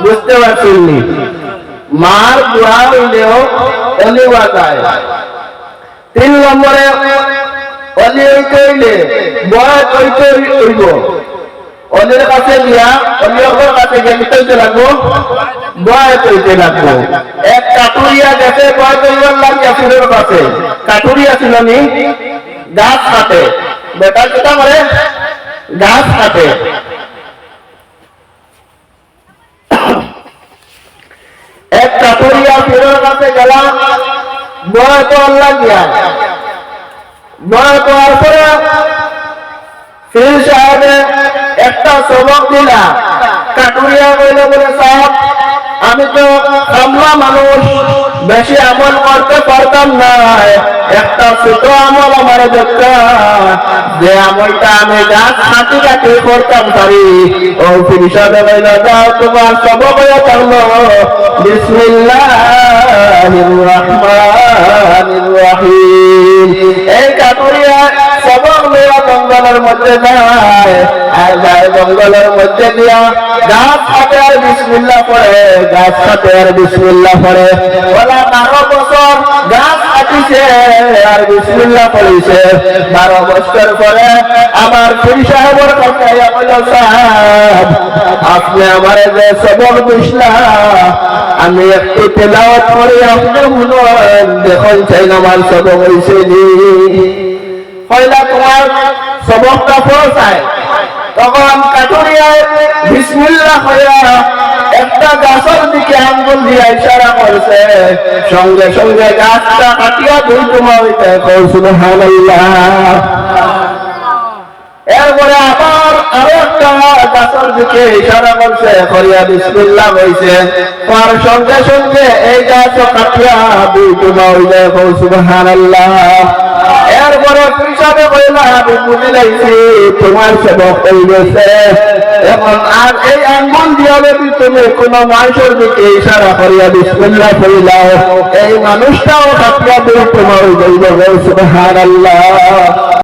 বুঝতে পারছেননি মার বুড়া হইলেও অলি হওয়া যায়। 3 নম্বরে অলি হইতে হইলে বয়স হইতে হইব। অলির কাছে গিয়া অলির কাছে গেতে লাগবো, বয়স হইতে লাগবো। এক কাটুরিয়া গেছে বয়স হইবার লাগিয়া ফিরের কাছে। কাটুরিয়া ছিল নি গাছ কাটে, বেটা যেটা করে গাছ কাটে। এক কাটুরিয়া ফিরের কাছে গেলাম, বয়স হওয়ার লাগিয়া। বয়স হওয়ার পরে ফির সাহেবে একটা সবক দিলা। কাটুরিয়া কইল বলে সাহেব আমি তো কামলা মানুষ, বেশি আমল করতে পারতাম না, একটা ছোট আমল আমার দরকার, যে আমলটা আমি গাছ কাটি কাটি করতাম পারি। ও ফির সাহেবে কইল দাও তোমার সবক হয়ে থাকলো বিসমিল্লাহির রহমানির রহিম। এই কাটুরিয়া সবক লইয়া জঙ্গলের মধ্যে যায়, আর যায় জঙ্গলের মধ্যে দিয়া গাছ কাটে আর বিসমিল্লাহ পড়ে, গাছ কাটে আর বিসমিল্লাহ পড়ে। বলা 12 বছর গাছ কাটিছে আর বিসমিল্লাহ পড়িছে। 12 বছর পরে আমার পীর সাহেবের কাছে বলল সাহেব আপনি আমার যে সবক দিছিলা আমি একটু তেলাওয়াত করি, আপনি শুনুন দেখুন চাই আমার সবক হইছে নি। কইলা তোমার সবকটা পৌঁছায়। তখন কাটুরিয়ায় বিসমিল্লাহ কইরা একটা গাছের দিকে আঙ্গুল দিয়া ইশারা করছে, সঙ্গে সঙ্গে গাছটা কাটিয়া দুই টুকরা হইতে সুবহানাল্লাহ। এরপরে আবার আরো একটা গাছের দিকে ইশারা করছে, করিয়া বিসমিল্লাহ হইছে, তার সঙ্গে সঙ্গে এই গাছ কাটিয়া দুই টুকরা হইতে সুবহানাল্লাহ। এরপরে পিছনে কইলা আমি বুঝে লাইছি তোমার সেবক হয়ে গেছে, এখন আর এই আঙ্গুল দিয়া যদি তুমি কোন মানুষের দিকে ইশারা করিয়া বিসমিল্লাহ কইলাও, এই মানুষটাও কাটিয়া দুই টুকরা হয়ে যাইবে সুবহানাল্লাহ।